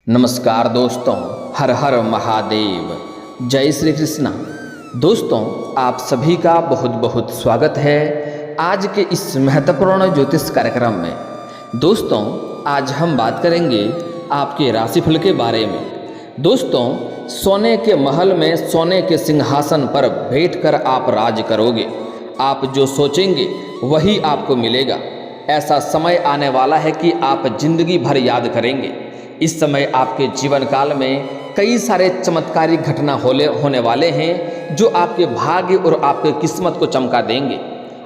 नमस्कार दोस्तों, हर हर महादेव, जय श्री कृष्णा। दोस्तों, आप सभी का बहुत बहुत स्वागत है आज के इस महत्वपूर्ण ज्योतिष कार्यक्रम में। दोस्तों, आज हम बात करेंगे आपके राशिफल के बारे में। दोस्तों, सोने के महल में सोने के सिंहासन पर बैठकर आप राज करोगे। आप जो सोचेंगे वही आपको मिलेगा। ऐसा समय आने वाला है कि आप जिंदगी भर याद करेंगे। इस समय आपके जीवन काल में कई सारे चमत्कारिक घटना होने वाले हैं जो आपके भाग्य और आपके किस्मत को चमका देंगे।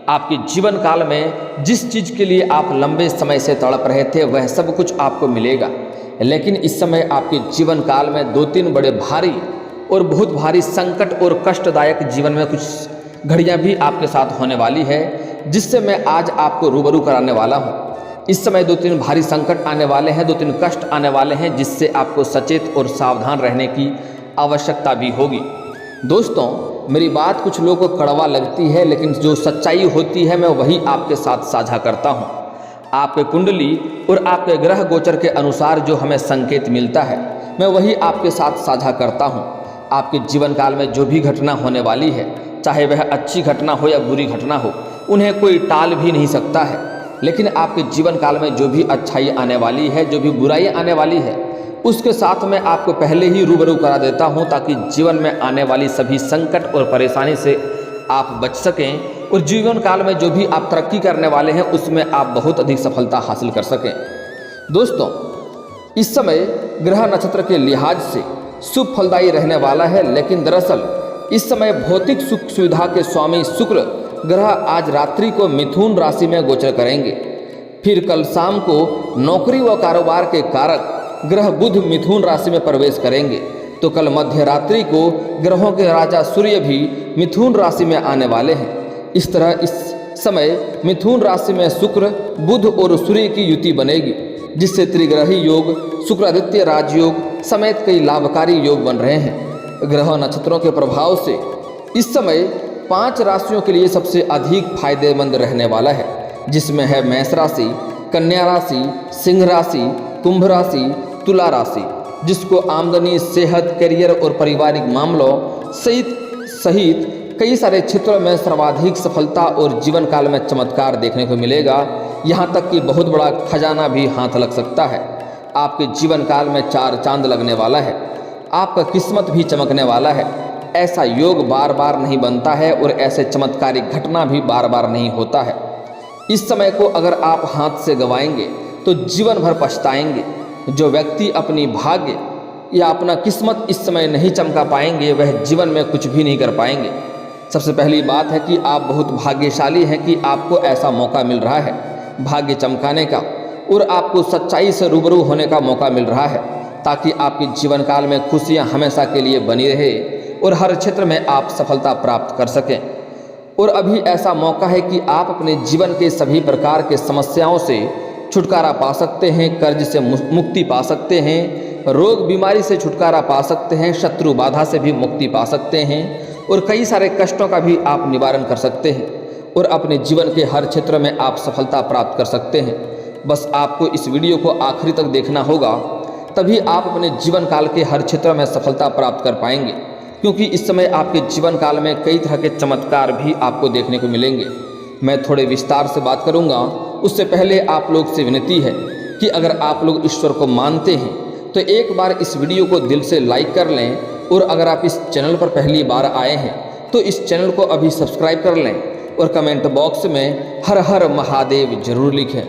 आपके जीवन काल में जिस चीज़ के लिए आप लंबे समय से तड़प रहे थे वह सब कुछ आपको मिलेगा। लेकिन इस समय आपके जीवन काल में 2-3 बड़े भारी और बहुत भारी संकट और कष्टदायक जीवन में कुछ घड़ियां भी आपके साथ होने वाली है, जिससे मैं आज आपको रूबरू कराने वाला हूँ। इस समय 2-3 भारी संकट आने वाले हैं, 2-3 कष्ट आने वाले हैं, जिससे आपको सचेत और सावधान रहने की आवश्यकता भी होगी। दोस्तों, मेरी बात कुछ लोगों को कड़वा लगती है, लेकिन जो सच्चाई होती है मैं वही आपके साथ साझा करता हूँ। आपके कुंडली और आपके ग्रह गोचर के अनुसार जो हमें संकेत मिलता है मैं वही आपके साथ साझा करता हूँ। आपके जीवन काल में जो भी घटना होने वाली है, चाहे वह अच्छी घटना हो या बुरी घटना हो, उन्हें कोई टाल भी नहीं सकता है। लेकिन आपके जीवन काल में जो भी अच्छाई आने वाली है, जो भी बुराई आने वाली है, उसके साथ मैं आपको पहले ही रूबरू करा देता हूं, ताकि जीवन में आने वाली सभी संकट और परेशानी से आप बच सकें और जीवन काल में जो भी आप तरक्की करने वाले हैं उसमें आप बहुत अधिक सफलता हासिल कर सकें। दोस्तों, इस समय ग्रह नक्षत्र के लिहाज से शुभ फलदायी रहने वाला है, लेकिन दरअसल इस समय भौतिक सुख सुविधा के स्वामी शुक्र ग्रह आज रात्रि को मिथुन राशि में गोचर करेंगे। फिर कल शाम को नौकरी व कारोबार के कारक ग्रह बुध मिथुन राशि में प्रवेश करेंगे। तो कल मध्य रात्रि को ग्रहों के राजा सूर्य भी मिथुन राशि में आने वाले हैं। इस तरह इस समय मिथुन राशि में शुक्र, बुध और सूर्य की युति बनेगी, जिससे त्रिग्रही योग, शुक्रादित्य राजयोग समेत कई लाभकारी योग बन रहे हैं। ग्रह नक्षत्रों के प्रभाव से इस समय 5 राशियों के लिए सबसे अधिक फायदेमंद रहने वाला है, जिसमें है मेष राशि, कन्या राशि, सिंह राशि, कुंभ राशि, तुला राशि, जिसको आमदनी, सेहत, करियर और पारिवारिक मामलों सहित कई सारे क्षेत्रों में सर्वाधिक सफलता और जीवन काल में चमत्कार देखने को मिलेगा। यहाँ तक कि बहुत बड़ा खजाना भी हाथ लग सकता है। आपके जीवन काल में 4 चांद लगने वाला है। आपका किस्मत भी चमकने वाला है। ऐसा योग बार बार नहीं बनता है और ऐसे चमत्कारिक घटना भी बार बार नहीं होता है। इस समय को अगर आप हाथ से गंवाएंगे तो जीवन भर पछताएंगे। जो व्यक्ति अपनी भाग्य या अपना किस्मत इस समय नहीं चमका पाएंगे वह जीवन में कुछ भी नहीं कर पाएंगे। सबसे पहली बात है कि आप बहुत भाग्यशाली हैं कि आपको ऐसा मौका मिल रहा है भाग्य चमकाने का, और आपको सच्चाई से रूबरू होने का मौका मिल रहा है, ताकि आपके जीवन काल में खुशियाँ हमेशा के लिए बनी रहे और हर क्षेत्र में आप सफलता प्राप्त कर सकें। और अभी ऐसा मौका है कि आप अपने जीवन के सभी प्रकार के समस्याओं से छुटकारा पा सकते हैं, कर्ज से मुक्ति पा सकते हैं, रोग बीमारी से छुटकारा पा सकते हैं, शत्रु बाधा से भी मुक्ति पा सकते हैं और कई सारे कष्टों का भी आप निवारण कर सकते हैं और अपने जीवन के हर क्षेत्र में आप सफलता प्राप्त कर सकते हैं। बस आपको इस वीडियो को आखिरी तक देखना होगा, तभी आप अपने जीवन काल के हर क्षेत्र में सफलता प्राप्त कर पाएंगे, क्योंकि इस समय आपके जीवन काल में कई तरह के चमत्कार भी आपको देखने को मिलेंगे। मैं थोड़े विस्तार से बात करूंगा, उससे पहले आप लोग से विनती है कि अगर आप लोग ईश्वर को मानते हैं तो एक बार इस वीडियो को दिल से लाइक कर लें, और अगर आप इस चैनल पर पहली बार आए हैं तो इस चैनल को अभी सब्सक्राइब कर लें और कमेंट बॉक्स में हर हर महादेव जरूर लिखें।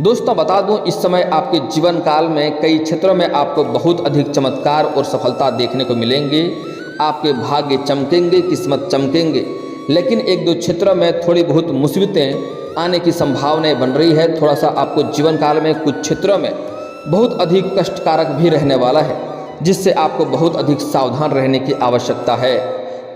दोस्तों, बता दूं, इस समय आपके जीवन काल में कई क्षेत्रों में आपको बहुत अधिक चमत्कार और सफलता देखने को मिलेंगे। आपके भाग्य चमकेंगे, किस्मत चमकेंगे, लेकिन 1-2 क्षेत्रों में थोड़ी बहुत मुसीबतें आने की संभावनाएं बन रही है। थोड़ा सा आपको जीवन काल में कुछ क्षेत्रों में बहुत अधिक कष्टकारक भी रहने वाला है, जिससे आपको बहुत अधिक सावधान रहने की आवश्यकता है,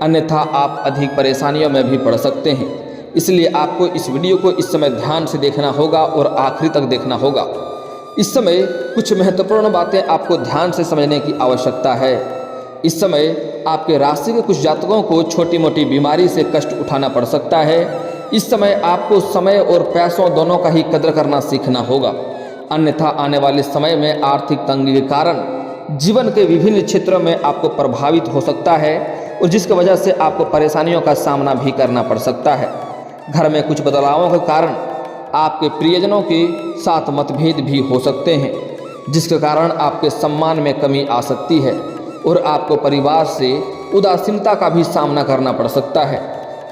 अन्यथा आप अधिक परेशानियों में भी पड़ सकते हैं। इसलिए आपको इस वीडियो को इस समय ध्यान से देखना होगा और आखिरी तक देखना होगा। इस समय कुछ महत्वपूर्ण बातें आपको ध्यान से समझने की आवश्यकता है। इस समय आपके राशि के कुछ जातकों को छोटी मोटी बीमारी से कष्ट उठाना पड़ सकता है। इस समय आपको समय और पैसों दोनों का ही कदर करना सीखना होगा, अन्यथा आने वाले समय में आर्थिक तंगी के कारण जीवन के विभिन्न क्षेत्रों में आपको प्रभावित हो सकता है और जिसकी वजह से आपको परेशानियों का सामना भी करना पड़ सकता है। घर में कुछ बदलावों के कारण आपके प्रियजनों के साथ मतभेद भी हो सकते हैं, जिसके कारण आपके सम्मान में कमी आ सकती है और आपको परिवार से उदासीनता का भी सामना करना पड़ सकता है।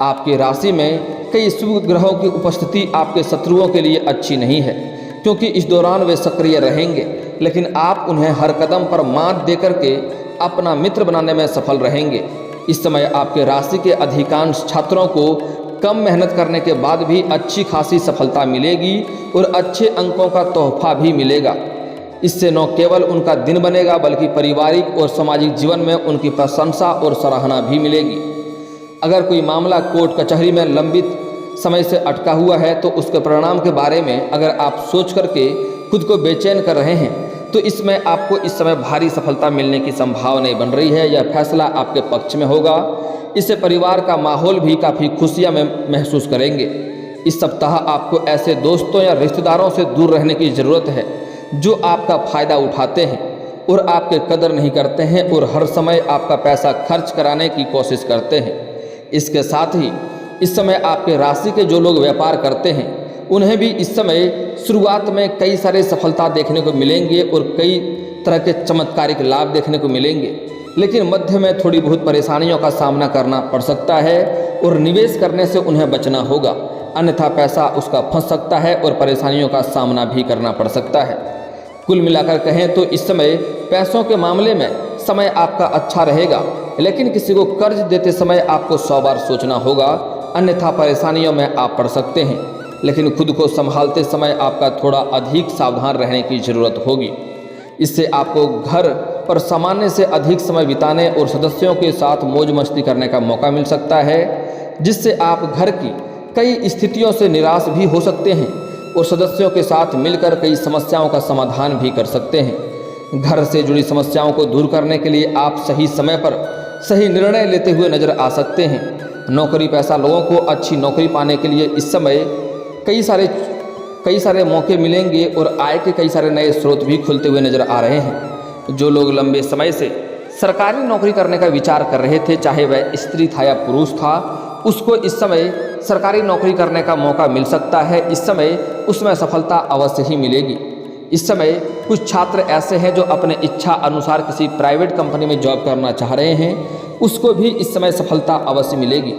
आपकी राशि में कई शुभ ग्रहों की उपस्थिति आपके शत्रुओं के लिए अच्छी नहीं है, क्योंकि इस दौरान वे सक्रिय रहेंगे, लेकिन आप उन्हें हर कदम पर मात देकर के अपना मित्र बनाने में सफल रहेंगे। इस समय आपके राशि के अधिकांश छात्रों को कम मेहनत करने के बाद भी अच्छी खासी सफलता मिलेगी और अच्छे अंकों का तोहफा भी मिलेगा। इससे न केवल उनका दिन बनेगा बल्कि पारिवारिक और सामाजिक जीवन में उनकी प्रशंसा और सराहना भी मिलेगी। अगर कोई मामला कोर्ट कचहरी में लंबित समय से अटका हुआ है तो उसके परिणाम के बारे में अगर आप सोच करके खुद को बेचैन कर रहे हैं तो इसमें आपको इस समय भारी सफलता मिलने की संभावना बन रही है। यह फैसला आपके पक्ष में होगा। इससे परिवार का माहौल भी काफ़ी खुशियाँ में महसूस करेंगे। इस सप्ताह आपको ऐसे दोस्तों या रिश्तेदारों से दूर रहने की ज़रूरत है जो आपका फ़ायदा उठाते हैं और आपके कदर नहीं करते हैं और हर समय आपका पैसा खर्च कराने की कोशिश करते हैं। इसके साथ ही इस समय आपके राशि के जो लोग व्यापार करते हैं उन्हें भी इस समय शुरुआत में कई सारे सफलता देखने को मिलेंगे और कई तरह के चमत्कारिक लाभ देखने को मिलेंगे, लेकिन मध्य में थोड़ी बहुत परेशानियों का सामना करना पड़ सकता है और निवेश करने से उन्हें बचना होगा, अन्यथा पैसा उसका फंस सकता है और परेशानियों का सामना भी करना पड़ सकता है। कुल मिलाकर कहें तो इस समय पैसों के मामले में समय आपका अच्छा रहेगा, लेकिन किसी को कर्ज देते समय आपको 100 बार सोचना होगा, अन्यथा परेशानियों में आप पड़ सकते हैं। लेकिन खुद को संभालते समय आपका थोड़ा अधिक सावधान रहने की ज़रूरत होगी। इससे आपको घर पर सामान्य से अधिक समय बिताने और सदस्यों के साथ मौज मस्ती करने का मौका मिल सकता है, जिससे आप घर की कई स्थितियों से निराश भी हो सकते हैं और सदस्यों के साथ मिलकर कई समस्याओं का समाधान भी कर सकते हैं। घर से जुड़ी समस्याओं को दूर करने के लिए आप सही समय पर सही निर्णय लेते हुए नजर आ सकते हैं। नौकरी पेशा लोगों को अच्छी नौकरी पाने के लिए इस समय कई सारे मौके मिलेंगे और आय के कई सारे नए स्रोत भी खुलते हुए नजर आ रहे हैं। जो लोग लंबे समय से सरकारी नौकरी करने का विचार कर रहे थे, चाहे वह स्त्री था या पुरुष था, उसको इस समय सरकारी नौकरी करने का मौका मिल सकता है। इस समय उसमें सफलता अवश्य ही मिलेगी। इस समय कुछ छात्र ऐसे हैं जो अपने इच्छा अनुसार किसी प्राइवेट कंपनी में जॉब करना चाह रहे हैं, उसको भी इस समय सफलता अवश्य मिलेगी।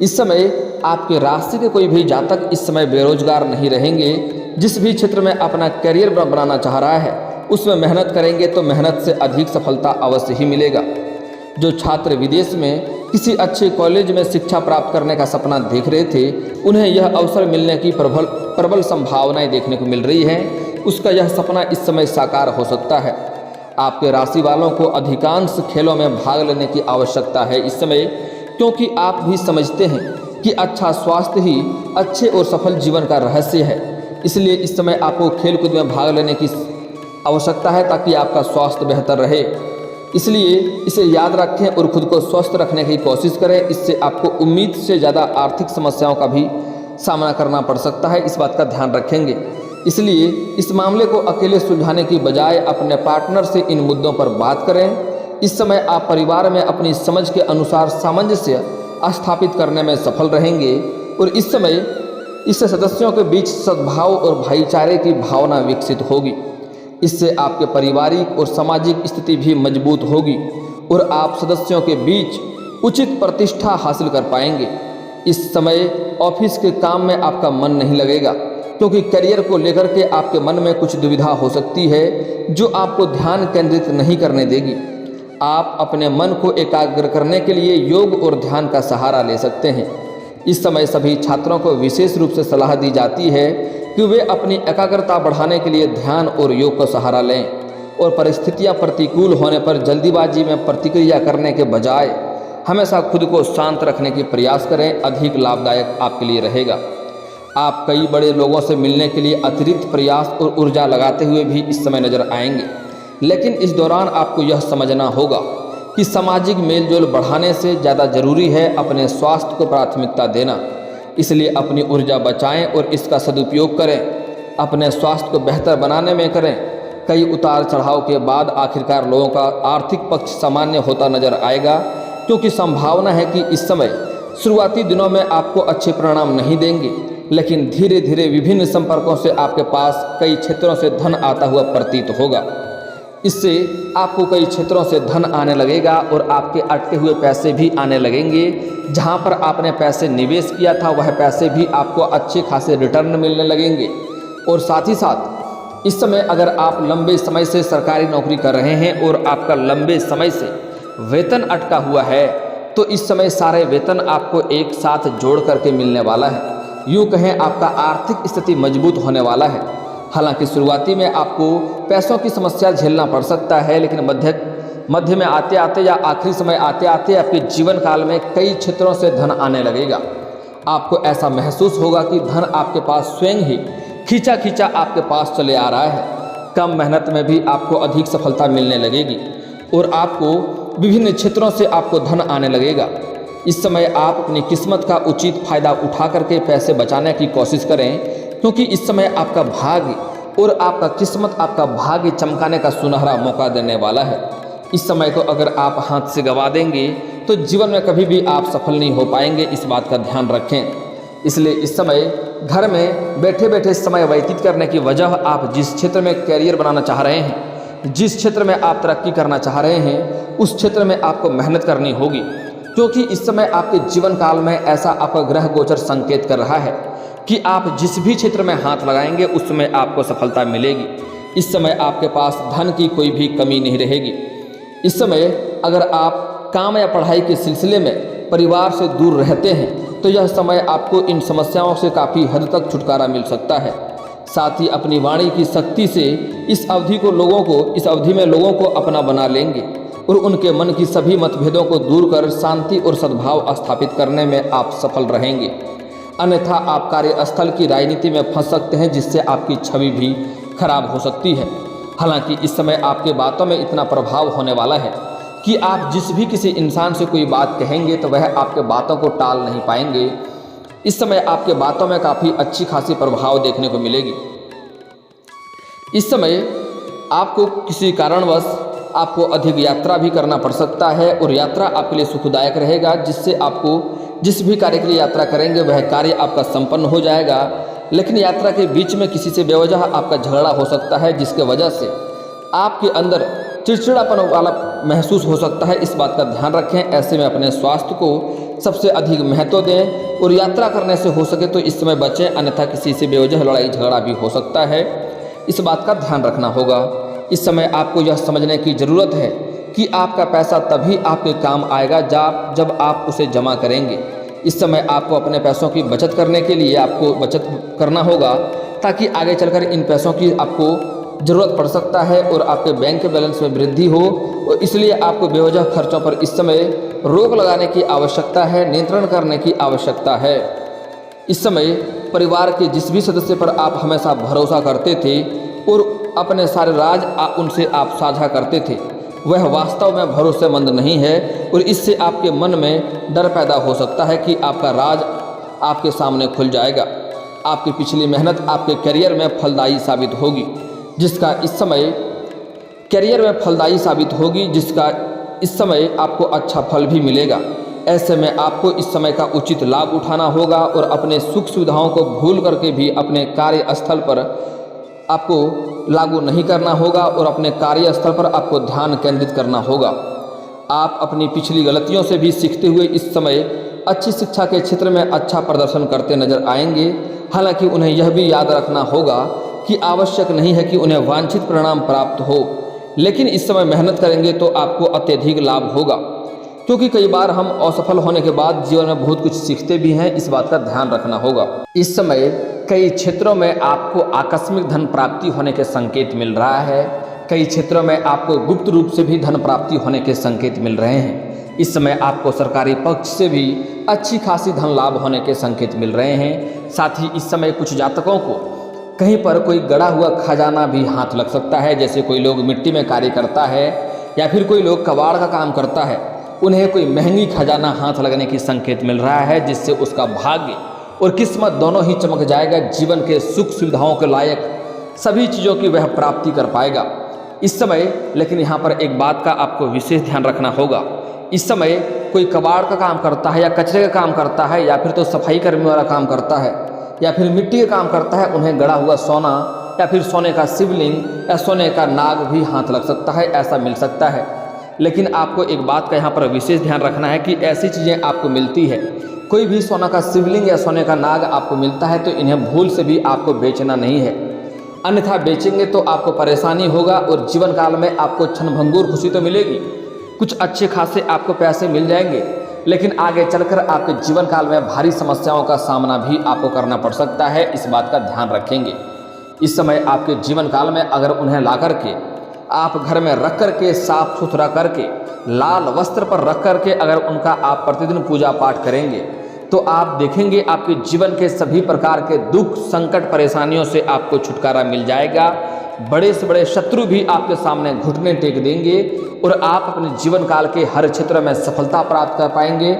इस समय आपके राशि के कोई भी जातक इस समय बेरोजगार नहीं रहेंगे। जिस भी क्षेत्र में अपना करियर बनाना चाह रहा है उसमें मेहनत करेंगे तो मेहनत से अधिक सफलता अवश्य ही मिलेगा। जो छात्र विदेश में किसी अच्छे कॉलेज में शिक्षा प्राप्त करने का सपना देख रहे थे, उन्हें यह अवसर मिलने की प्रबल संभावनाएं देखने को मिल रही हैं। उसका यह सपना इस समय साकार हो सकता है। आपके राशि वालों को अधिकांश खेलों में भाग लेने की आवश्यकता है इस समय, क्योंकि आप भी समझते हैं कि अच्छा स्वास्थ्य ही अच्छे और सफल जीवन का रहस्य है। इसलिए इस समय आपको खेलकूद में भाग लेने की आवश्यकता है ताकि आपका स्वास्थ्य बेहतर रहे। इसलिए इसे याद रखें और खुद को स्वस्थ रखने की कोशिश करें। इससे आपको उम्मीद से ज़्यादा आर्थिक समस्याओं का भी सामना करना पड़ सकता है, इस बात का ध्यान रखेंगे। इसलिए इस मामले को अकेले सुलझाने की बजाय अपने पार्टनर से इन मुद्दों पर बात करें। इस समय आप परिवार में अपनी समझ के अनुसार सामंजस्य स्थापित करने में सफल रहेंगे और इस समय इससे सदस्यों के बीच सद्भाव और भाईचारे की भावना विकसित होगी। इससे आपके पारिवारिक और सामाजिक स्थिति भी मजबूत होगी और आप सदस्यों के बीच उचित प्रतिष्ठा हासिल कर पाएंगे। इस समय ऑफिस के काम में आपका मन नहीं लगेगा, क्योंकि करियर को लेकर के आपके मन में कुछ दुविधा हो सकती है जो आपको ध्यान केंद्रित नहीं करने देगी। आप अपने मन को एकाग्र करने के लिए योग और ध्यान का सहारा ले सकते हैं। इस समय सभी छात्रों को विशेष रूप से सलाह दी जाती है कि वे अपनी एकाग्रता बढ़ाने के लिए ध्यान और योग का सहारा लें और परिस्थितियां प्रतिकूल होने पर जल्दीबाजी में प्रतिक्रिया करने के बजाय हमेशा खुद को शांत रखने की प्रयास करें। अधिक लाभदायक आपके लिए रहेगा। आप कई बड़े लोगों से मिलने के लिए अतिरिक्त प्रयास और ऊर्जा लगाते हुए भी इस समय नजर आएंगे, लेकिन इस दौरान आपको यह समझना होगा कि सामाजिक मेलजोल बढ़ाने से ज़्यादा जरूरी है अपने स्वास्थ्य को प्राथमिकता देना। इसलिए अपनी ऊर्जा बचाएं और इसका सदुपयोग करें। अपने स्वास्थ्य को बेहतर बनाने में करें। कई उतार चढ़ाव के बाद आखिरकार लोगों का आर्थिक पक्ष सामान्य होता नजर आएगा, क्योंकि संभावना है कि इस समय शुरुआती दिनों में आपको अच्छे परिणाम नहीं देंगे, लेकिन धीरे धीरे विभिन्न संपर्कों से आपके पास कई क्षेत्रों से धन आता हुआ प्रतीत होगा। इससे आपको कई क्षेत्रों से धन आने लगेगा और आपके अटके हुए पैसे भी आने लगेंगे। जहां पर आपने पैसे निवेश किया था वह पैसे भी आपको अच्छे खासे रिटर्न मिलने लगेंगे। और साथ ही साथ इस समय अगर आप लंबे समय से सरकारी नौकरी कर रहे हैं और आपका लंबे समय से वेतन अटका हुआ है, तो इस समय सारे वेतन आपको एक साथ जोड़ करके मिलने वाला है। यूँ कहें आपका आर्थिक स्थिति मजबूत होने वाला है। हालांकि शुरुआती में आपको पैसों की समस्या झेलना पड़ सकता है, लेकिन मध्य में आते आते या आखिरी समय आते आते आपके जीवन काल में कई क्षेत्रों से धन आने लगेगा। आपको ऐसा महसूस होगा कि धन आपके पास स्वयं ही खींचा खींचा आपके पास चले आ रहा है। कम मेहनत में भी आपको अधिक सफलता मिलने लगेगी और आपको विभिन्न क्षेत्रों से आपको धन आने लगेगा। इस समय आप अपनी किस्मत का उचित फायदा उठा करके पैसे बचाने की कोशिश करें, क्योंकि इस समय आपका भाग्य और आपका किस्मत आपका भाग्य चमकाने का सुनहरा मौका देने वाला है। इस समय को अगर आप हाथ से गंवा देंगे तो जीवन में कभी भी आप सफल नहीं हो पाएंगे, इस बात का ध्यान रखें। इसलिए इस समय घर में बैठे बैठे समय व्यतीत करने की वजह आप जिस क्षेत्र में कैरियर बनाना चाह रहे हैं, जिस क्षेत्र में आप तरक्की करना चाह रहे हैं, उस क्षेत्र में आपको मेहनत करनी होगी, क्योंकि इस समय आपके जीवन काल में ऐसा आपका ग्रह गोचर संकेत कर रहा है कि आप जिस भी क्षेत्र में हाथ लगाएंगे उसमें आपको सफलता मिलेगी। इस समय आपके पास धन की कोई भी कमी नहीं रहेगी। इस समय अगर आप काम या पढ़ाई के सिलसिले में परिवार से दूर रहते हैं तो यह समय आपको इन समस्याओं से काफ़ी हद तक छुटकारा मिल सकता है। साथ ही अपनी वाणी की शक्ति से इस अवधि में लोगों को अपना बना लेंगे और उनके मन की सभी मतभेदों को दूर कर शांति और सद्भाव स्थापित करने में आप सफल रहेंगे। अन्यथा आप कार्यस्थल की राजनीति में फंस सकते हैं, जिससे आपकी छवि भी खराब हो सकती है। हालांकि इस समय आपके बातों में इतना प्रभाव होने वाला है कि आप जिस भी किसी इंसान से कोई बात कहेंगे तो वह आपके बातों को टाल नहीं पाएंगे। इस समय आपके बातों में काफ़ी अच्छी खासी प्रभाव देखने को मिलेगी। इस समय आपको किसी कारणवश आपको अधिक यात्रा भी करना पड़ सकता है और यात्रा आपके लिए सुखदायक रहेगा, जिससे आपको जिस भी कार्य के लिए यात्रा करेंगे वह कार्य आपका संपन्न हो जाएगा। लेकिन यात्रा के बीच में किसी से बेवजह आपका झगड़ा हो सकता है, जिसके वजह से आपके अंदर चिड़चिड़ापन वाला महसूस हो सकता है। इस बात का ध्यान रखें। ऐसे में अपने स्वास्थ्य को सबसे अधिक महत्व दें और यात्रा करने से हो सके तो इस समय बचें, अन्यथा किसी से बेवजह लड़ाई झगड़ा भी हो सकता है। इस बात का ध्यान रखना होगा। इस समय आपको यह समझने की ज़रूरत है कि आपका पैसा तभी आपके काम आएगा जब आप उसे जमा करेंगे। इस समय आपको अपने पैसों की बचत करने के लिए आपको बचत करना होगा, ताकि आगे चलकर इन पैसों की आपको ज़रूरत पड़ सकता है और आपके बैंक के बैलेंस में वृद्धि हो। और इसलिए आपको बेवजह खर्चों पर इस समय रोक लगाने की आवश्यकता है, नियंत्रण करने की आवश्यकता है। इस समय परिवार के जिस भी सदस्य पर आप हमेशा भरोसा करते थे और अपने सारे राज उनसे आप साझा करते थे, वह वास्तव में भरोसेमंद नहीं है और इससे आपके मन में डर पैदा हो सकता है कि आपका राज आपके सामने खुल जाएगा। आपकी पिछली मेहनत आपके करियर में फलदायी साबित होगी, जिसका इस समय आपको अच्छा फल भी मिलेगा। ऐसे में आपको इस समय का उचित लाभ उठाना होगा और अपने सुख सुविधाओं को भूल करके भी अपने कार्यस्थल पर आपको लागू नहीं करना होगा और अपने कार्यस्थल पर आपको ध्यान केंद्रित करना होगा। आप अपनी पिछली गलतियों से भी सीखते हुए इस समय अच्छी शिक्षा के क्षेत्र में अच्छा प्रदर्शन करते नजर आएंगे। हालांकि उन्हें यह भी याद रखना होगा कि आवश्यक नहीं है कि उन्हें वांछित परिणाम प्राप्त हो, लेकिन इस समय मेहनत करेंगे तो आपको अत्यधिक लाभ होगा, क्योंकि कई बार हम असफल होने के बाद जीवन में बहुत कुछ सीखते भी हैं। इस बात का ध्यान रखना होगा। इस समय कई क्षेत्रों में आपको आकस्मिक धन प्राप्ति होने के संकेत मिल रहा है। कई क्षेत्रों में आपको गुप्त रूप से भी धन प्राप्ति होने के संकेत मिल रहे हैं। इस समय आपको सरकारी पक्ष से भी अच्छी खासी धन लाभ होने के संकेत मिल रहे हैं। साथ ही इस समय कुछ जातकों को कहीं पर कोई गड़ा हुआ खजाना भी हाथ लग सकता है। जैसे कोई लोग मिट्टी में कार्य करता है या फिर कोई लोग कबाड़ का काम करता है, उन्हें कोई महंगी खजाना हाथ लगने की संकेत मिल रहा है, जिससे उसका भाग्य और किस्मत दोनों ही चमक जाएगा। जीवन के सुख सुविधाओं के लायक सभी चीज़ों की वह प्राप्ति कर पाएगा। इस समय लेकिन यहाँ पर एक बात का आपको विशेष ध्यान रखना होगा। इस समय कोई कबाड़ का काम करता है या कचरे का काम करता है या फिर तो सफाई कर्मी वाला काम करता है या फिर मिट्टी का काम करता है, उन्हें गड़ा हुआ सोना या फिर सोने का शिवलिंग या सोने का नाग भी हाथ लग सकता है, ऐसा मिल सकता है। लेकिन आपको एक बात का यहाँ पर विशेष ध्यान रखना है कि ऐसी चीज़ें आपको मिलती है, कोई भी सोना का शिवलिंग या सोने का नाग आपको मिलता है तो इन्हें भूल से भी आपको बेचना नहीं है, अन्यथा बेचेंगे तो आपको परेशानी होगा और जीवन काल में आपको क्षणभंगुर खुशी तो मिलेगी, कुछ अच्छे खासे आपको पैसे मिल जाएंगे, लेकिन आगे चलकर आपके जीवन काल में भारी समस्याओं का सामना भी आपको करना पड़ सकता है। इस बात का ध्यान रखेंगे। इस समय आपके जीवन काल में अगर उन्हें ला करके आप घर में रख करके साफ सुथरा करके लाल वस्त्र पर रख करके अगर उनका आप प्रतिदिन पूजा पाठ करेंगे तो आप देखेंगे आपके जीवन के सभी प्रकार के दुख संकट परेशानियों से आपको छुटकारा मिल जाएगा। बड़े से बड़े शत्रु भी आपके सामने घुटने टेक देंगे और आप अपने जीवन काल के हर क्षेत्र में सफलता प्राप्त कर पाएंगे।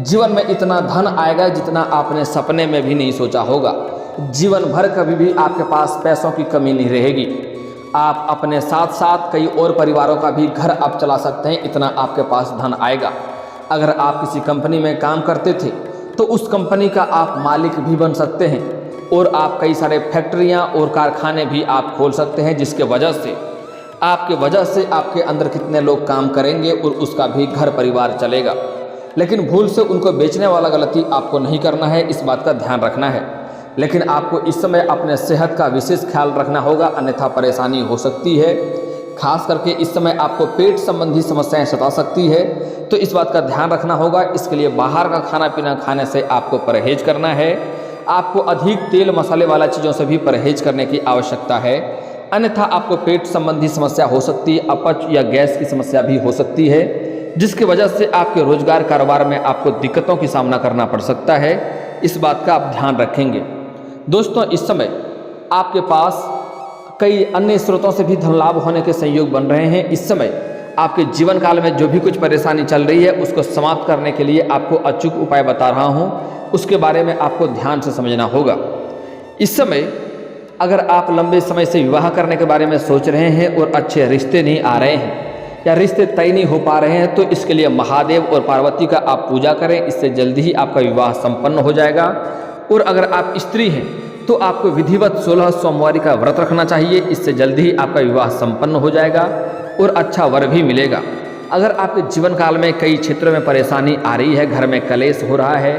जीवन में इतना धन आएगा जितना आपने सपने में भी नहीं सोचा होगा। जीवन भर कभी भी आपके पास पैसों की कमी नहीं रहेगी। आप अपने साथ साथ कई और परिवारों का भी घर आप चला सकते हैं, इतना आपके पास धन आएगा। अगर आप किसी कंपनी में काम करते थे तो उस कंपनी का आप मालिक भी बन सकते हैं और आप कई सारे फैक्ट्रियां और कारखाने भी आप खोल सकते हैं, जिसके वजह से आपके अंदर कितने लोग काम करेंगे और उसका भी घर परिवार चलेगा। लेकिन भूल से उनको बेचने वाला गलती आपको नहीं करना है, इस बात का ध्यान रखना है। लेकिन आपको इस समय अपने सेहत का विशेष ख्याल रखना होगा, अन्यथा परेशानी हो सकती है। खास करके इस समय आपको पेट संबंधी समस्याएं सता सकती है, तो इस बात का ध्यान रखना होगा। इसके लिए बाहर का खाना पीना खाने से आपको परहेज करना है। आपको अधिक तेल मसाले वाला चीज़ों से भी परहेज करने की आवश्यकता है, अन्यथा आपको पेट संबंधी समस्या हो सकती है, अपच या गैस की समस्या भी हो सकती है, जिसकी वजह से आपके रोजगार कारोबार में आपको दिक्कतों की सामना करना पड़ सकता है। इस बात का आप ध्यान रखेंगे। दोस्तों, इस समय आपके पास कई अन्य स्रोतों से भी धन लाभ होने के संयोग बन रहे हैं। इस समय आपके जीवन काल में जो भी कुछ परेशानी चल रही है उसको समाप्त करने के लिए आपको अचूक उपाय बता रहा हूं, उसके बारे में आपको ध्यान से समझना होगा। इस समय अगर आप लंबे समय से विवाह करने के बारे में सोच रहे हैं और अच्छे रिश्ते नहीं आ रहे हैं या रिश्ते तय नहीं हो पा रहे हैं तो इसके लिए महादेव और पार्वती का आप पूजा करें, इससे जल्दी ही आपका विवाह संपन्न हो जाएगा। और अगर आप स्त्री हैं तो आपको विधिवत 16 सोमवारी का व्रत रखना चाहिए, इससे जल्दी ही आपका विवाह संपन्न हो जाएगा और अच्छा वर भी मिलेगा। अगर आपके जीवन काल में कई क्षेत्रों में परेशानी आ रही है, घर में कलेश हो रहा है,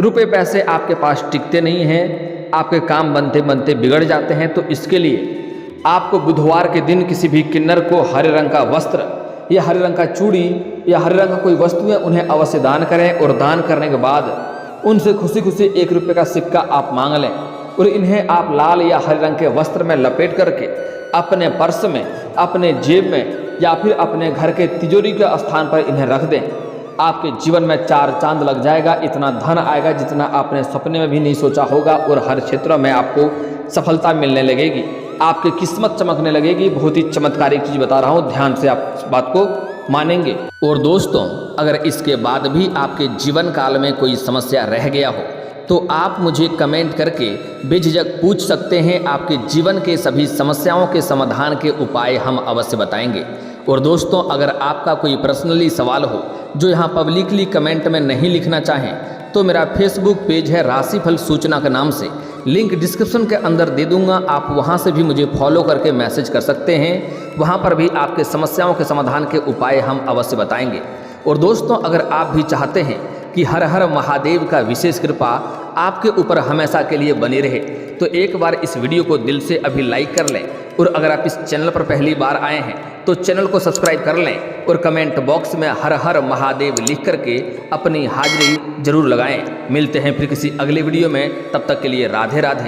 रुपए पैसे आपके पास टिकते नहीं हैं, आपके काम बनते बनते बिगड़ जाते हैं, तो इसके लिए आपको बुधवार के दिन किसी भी किन्नर को हरे रंग का वस्त्र या हरे रंग का चूड़ी या हरे रंग का कोई वस्तुएं उन्हें अवश्य दान करें और दान करने के बाद उनसे खुशी खुशी 1 रुपये का सिक्का आप मांग लें और इन्हें आप लाल या हरे रंग के वस्त्र में लपेट करके अपने पर्स में, अपने जेब में या फिर अपने घर के तिजोरी के स्थान पर इन्हें रख दें। आपके जीवन में 4 चांद लग जाएगा, इतना धन आएगा जितना आपने सपने में भी नहीं सोचा होगा और हर क्षेत्र में आपको सफलता मिलने लगेगी, आपकी किस्मत चमकने लगेगी। बहुत ही चमत्कारिक चीज़ बता रहा हूँ, ध्यान से आप इस बात को मानेंगे। और दोस्तों, अगर इसके बाद भी आपके जीवन काल में कोई समस्या रह गया हो तो आप मुझे कमेंट करके बेझिझक पूछ सकते हैं। आपके जीवन के सभी समस्याओं के समाधान के उपाय हम अवश्य बताएंगे। और दोस्तों, अगर आपका कोई पर्सनली सवाल हो जो यहाँ पब्लिकली कमेंट में नहीं लिखना चाहें तो मेरा फेसबुक पेज है राशिफल सूचना के नाम से, लिंक डिस्क्रिप्शन के अंदर दे दूंगा, आप वहाँ से भी मुझे फॉलो करके मैसेज कर सकते हैं। वहाँ पर भी आपके समस्याओं के समाधान के उपाय हम अवश्य बताएंगे। और दोस्तों, अगर आप भी चाहते हैं कि हर हर महादेव का विशेष कृपा आपके ऊपर हमेशा के लिए बनी रहे तो एक बार इस वीडियो को दिल से अभी लाइक कर लें। और अगर आप इस चैनल पर पहली बार आए हैं तो चैनल को सब्सक्राइब कर लें और कमेंट बॉक्स में हर हर महादेव लिख करके अपनी हाजिरी जरूर लगाएं। मिलते हैं फिर किसी अगले वीडियो में, तब तक के लिए राधे राधे।